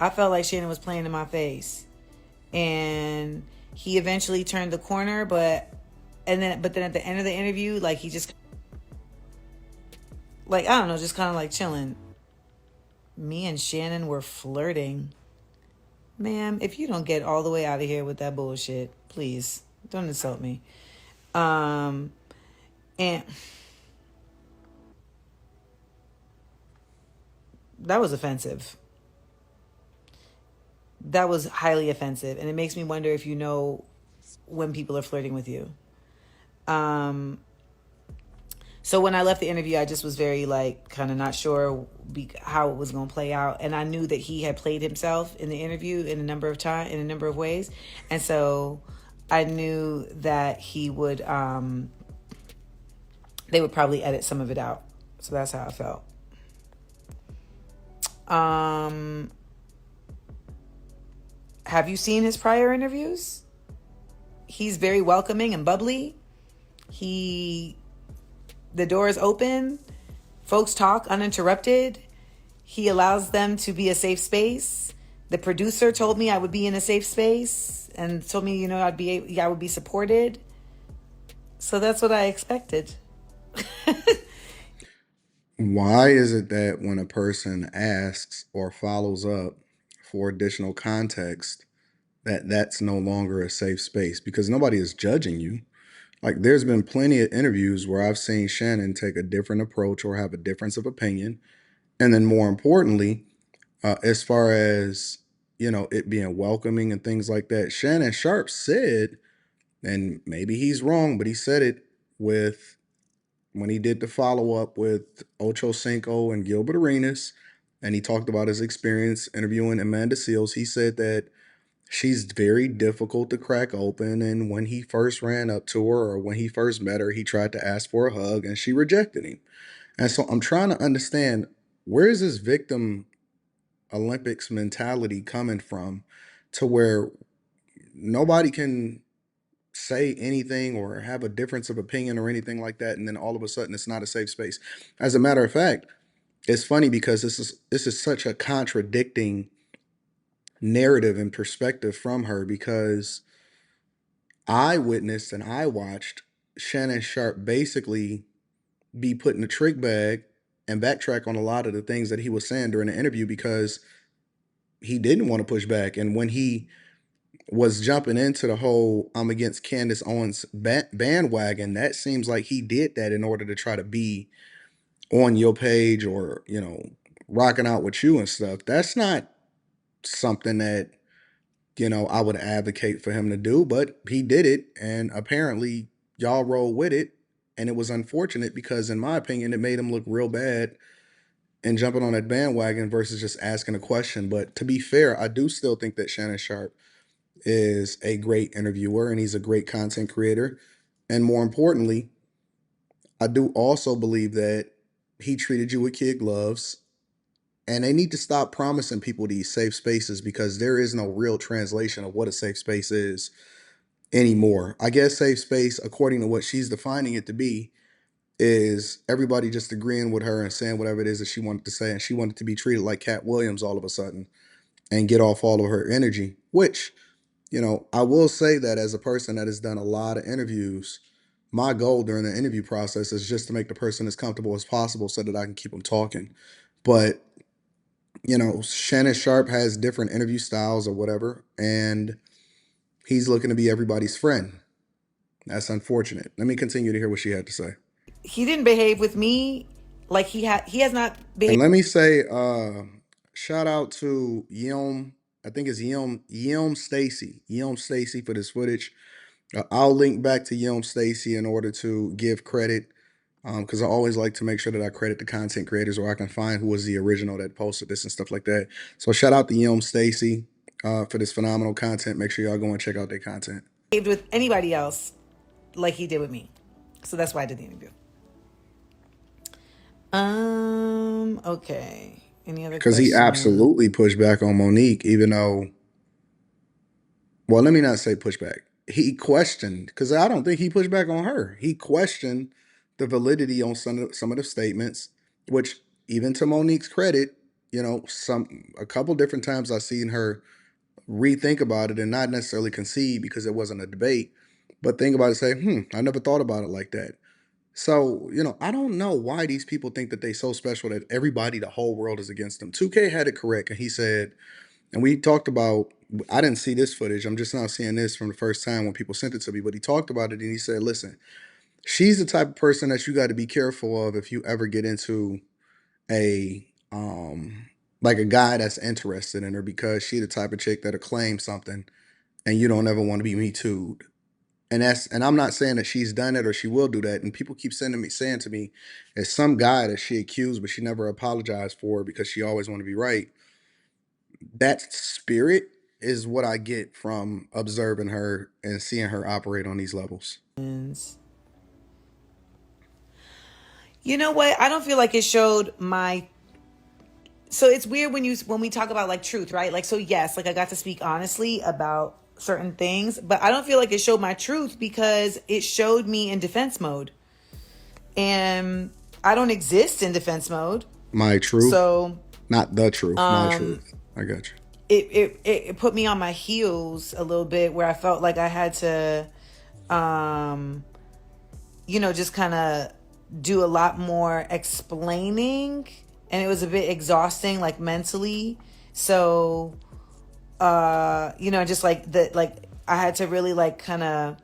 I felt like Shannon was playing in my face, and he eventually turned the corner. But then at the end of the interview, like he just like I don't know, just kind of like chilling. Me and Shannon were flirting. Ma'am, if you don't get all the way out of here with that bullshit, please don't insult me. Um, and that was offensive. That was highly offensive, and it makes me wonder if you know when people are flirting with you. Um, so when I left the interview, I just was very like kind of not sure how it was going to play out, and I knew that he had played himself in the interview in a number of ways, and so I knew that they would probably edit some of it out. So that's how I felt. Um, have you seen his prior interviews? He's very welcoming and bubbly. He the door is open. Folks talk uninterrupted. He allows them to be a safe space. The producer told me I would be in a safe space and told me, I would be supported. So that's what I expected. Why is it that when a person asks or follows up for additional context, that's no longer a safe space? Because nobody is judging you. Like, there's been plenty of interviews where I've seen Shannon take a different approach or have a difference of opinion. And then more importantly, as far as, it being welcoming and things like that, Shannon Sharpe said, and maybe he's wrong, but he said it with when he did the follow up with Ocho Cinco and Gilbert Arenas, and he talked about his experience interviewing Amanda Seals. He said that she's very difficult to crack open, and when he first ran up to her or when he first met her, he tried to ask for a hug and she rejected him. And so I'm trying to understand, where is this victim Olympics mentality coming from, to where nobody can say anything or have a difference of opinion or anything like that, and then all of a sudden it's not a safe space. As a matter of fact, it's funny because this is such a contradicting narrative and perspective from her, because I witnessed and I watched Shannon Sharpe basically be put in a trick bag and backtrack on a lot of the things that he was saying during the interview, because he didn't want to push back. And when he was jumping into the whole "I'm against Candace Owens" bandwagon, that seems like he did that in order to try to be on your page, or rocking out with you and stuff. That's not something that I would advocate for him to do, but he did it, and apparently y'all roll with it. And it was unfortunate because, in my opinion, it made him look real bad and jumping on that bandwagon versus just asking a question. But to be fair, I do still think that Shannon Sharpe is a great interviewer and he's a great content creator. And more importantly, I do also believe that he treated you with kid gloves. And they need to stop promising people these safe spaces, because there is no real translation of what a safe space is anymore. I guess safe space, according to what she's defining it to be, is everybody just agreeing with her and saying whatever it is that she wanted to say. And she wanted to be treated like Cat Williams all of a sudden and get off all of her energy, which, I will say that as a person that has done a lot of interviews, my goal during the interview process is just to make the person as comfortable as possible so that I can keep them talking. But, Shannon Sharpe has different interview styles or whatever, and he's looking to be everybody's friend. That's unfortunate. Let me continue to hear what she had to say. He didn't behave with me like he has not And behaved. let me say, shout out to Yim. I think it's YeaImStacie for this footage. I'll link back to YeaImStacie in order to give credit, because I always like to make sure that I credit the content creators, or I can find who was the original that posted this and stuff like that. So shout out to YeaImStacie for this phenomenal content. Make sure y'all go and check out their content. With anybody else like he did with me. So that's why I did the interview. Okay. Any other Because he questions? absolutely pushed back on Monique, even though, well, let me not say pushback. He questioned, because I don't think he pushed back on her. He questioned the validity on some of the statements, which, even to Monique's credit, a couple different times I've seen her rethink about it and not necessarily concede because it wasn't a debate, but think about it and say, I never thought about it like that. So, I don't know why these people think that they so special that everybody, the whole world is against them. 2K had it correct, and he said, and we talked about, I didn't see this footage. I'm just now seeing this from the first time when people sent it to me, but he talked about it and he said, listen, she's the type of person that you got to be careful of if you ever get into a like a guy that's interested in her, because she the type of chick that'll claim something and you don't ever want to be me too. And I'm not saying that she's done it or she will do that. And people keep saying to me, it's some guy that she accused, but she never apologized for because she always want to be right. That spirit is what I get from observing her and seeing her operate on these levels. You know what? I don't feel like it showed my. So it's weird when we talk about like truth, right? Like, so yes, like I got to speak honestly about certain things, but I don't feel like it showed my truth because it showed me in defense mode, and I don't exist in defense mode. My truth, So not the truth, my truth. I got you. it put me on my heels a little bit, where I felt like I had to, just kind of do a lot more explaining, and it was a bit exhausting, like mentally. So, just like I had to really like kind of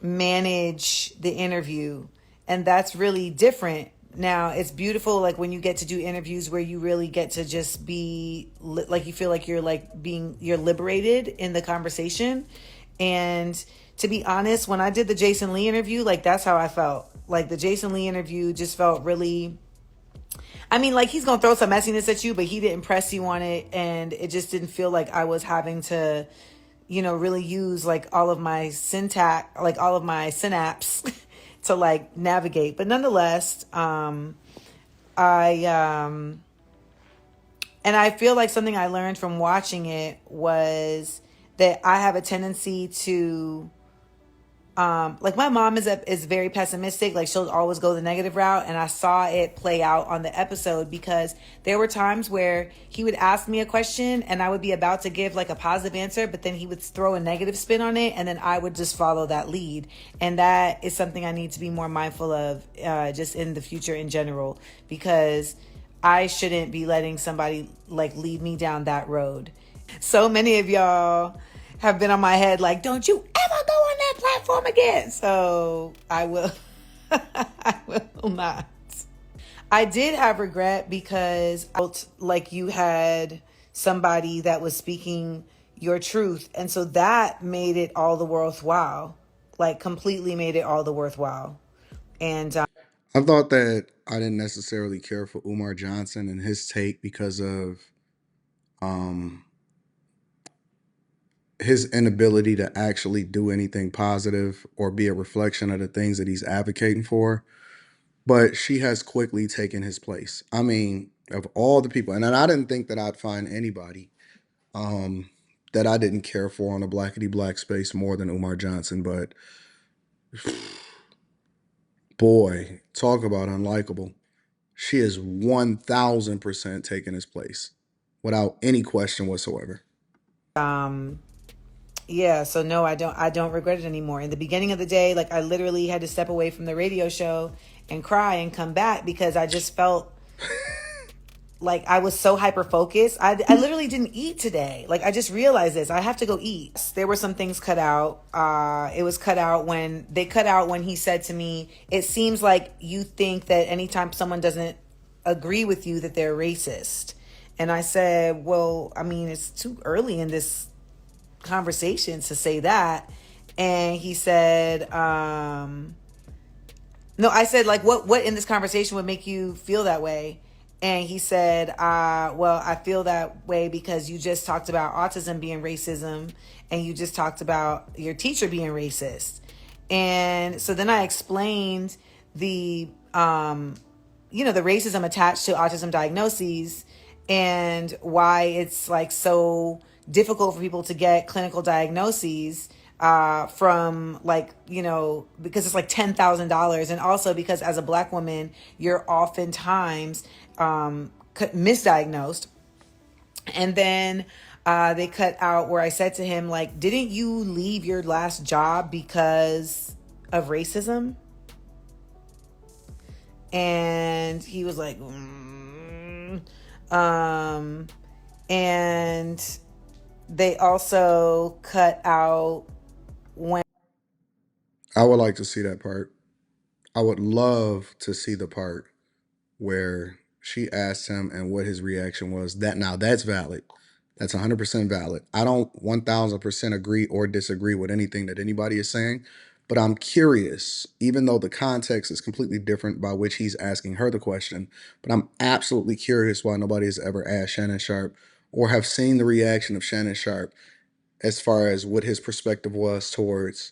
manage the interview, and that's really different. Now it's beautiful, like when you get to do interviews where you really get to just be like, you feel like you're liberated in the conversation. And to be honest, when I did the Jason Lee interview, like that's how I felt. Like the Jason Lee interview just felt really, I mean, like he's gonna throw some messiness at you, but he didn't press you on it, and it just didn't feel like I was having to, really use like all of my syntax, like all of my synapse to like navigate. But nonetheless, I and I feel like something I learned from watching it was that I have a tendency to, like my mom is very pessimistic. Like she'll always go the negative route. And I saw it play out on the episode, because there were times where he would ask me a question and I would be about to give like a positive answer, but then he would throw a negative spin on it. And then I would just follow that lead. And that is something I need to be more mindful of, just in the future in general, because I shouldn't be letting somebody like lead me down that road. So many of y'all have been on my head like, don't you ever go on that platform again. So I will I will not. I did have regret because I felt like you had somebody that was speaking your truth. And so that made it all the worthwhile. Like completely made it all the worthwhile. And I thought that I didn't necessarily care for Umar Johnson and his take because of um, his inability to actually do anything positive or be a reflection of the things that he's advocating for. But she has quickly taken his place. I mean, of all the people, and I didn't think that I'd find anybody um, that I didn't care for on a blackity black space more than Umar Johnson. But boy, talk about unlikable. She is 1000% taking his place without any question whatsoever. yeah, so no, I don't regret it anymore. In the beginning of the day, like I literally had to step away from the radio show and cry and come back because I just felt like I was so hyper focused. I literally didn't eat today. Like I just realized this. I have to go eat. There were some things cut out. It was cut out when he said to me, "It seems like you think that anytime someone doesn't agree with you that they're racist." And I said, "Well, I mean, it's too early in this conversation to say that." And he said, no, I said, like, what in this conversation would make you feel that way? And he said, well, I feel that way because you just talked about autism being racism, and you just talked about your teacher being racist. And so then I explained the, the racism attached to autism diagnoses, and why it's like so difficult for people to get clinical diagnoses, from like, because it's like $10,000. And also because as a black woman, you're oftentimes misdiagnosed. And then they cut out where I said to him, like, didn't you leave your last job because of racism? And he was like, and they also cut out when I would like to see that part. I would love to see the part where she asked him and what his reaction was. That now that's valid. That's 100% valid. I don't 1000% agree or disagree with anything that anybody is saying, but I'm curious, even though the context is completely different by which he's asking her the question, but I'm absolutely curious why nobody has ever asked Shannon Sharpe or have seen the reaction of Shannon Sharpe as far as what his perspective was towards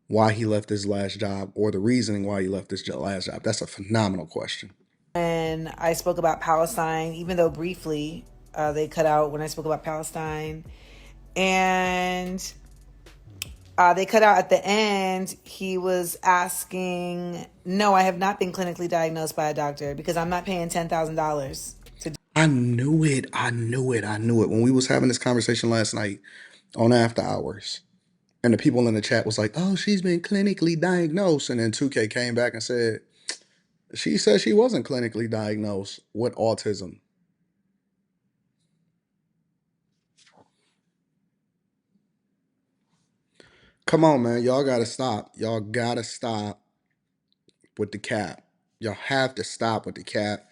why he left his last job or the reasoning why he left his last job. That's a phenomenal question. I spoke about Palestine, even though briefly they cut out when I spoke about Palestine. And they cut out at the end, he was asking, no, I have not been clinically diagnosed by a doctor because I'm not paying $10,000 to. I knew it. I knew it. I knew it. When we was having this conversation last night on After Hours, and the people in the chat was like, "Oh, she's been clinically diagnosed," and then 2K came back and said she said she wasn't clinically diagnosed with autism. Come on, man. Y'all gotta stop. Y'all gotta stop with the cap. Y'all have to stop with the cap.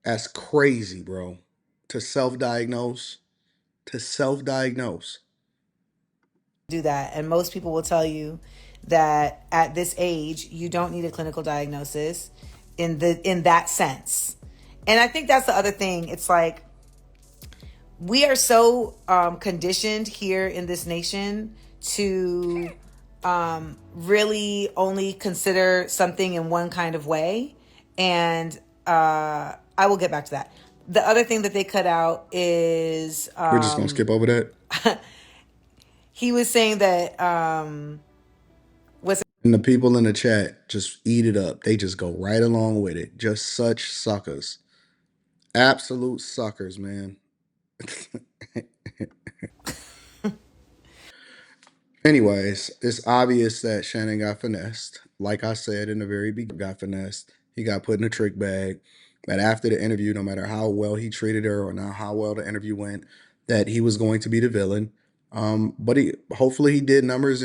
That's crazy, bro. To self-diagnose. To self-diagnose. Do that. And most people will tell you that at this age, you don't need a clinical diagnosis in that sense. And I think that's the other thing. It's like we are so conditioned here in this nation to really only consider something in one kind of way. And I will get back to that. The other thing that they cut out is We're just gonna skip over that. he was saying that was And the people in the chat just eat it up. They just go right along with it. Just such suckers. Absolute suckers, man. Anyways, it's obvious that Shannon got finessed. Like I said in the very beginning, got finessed. He got put in a trick bag. That after the interview, no matter how well he treated her or not how well the interview went, that he was going to be the villain. But he hopefully he did numbers in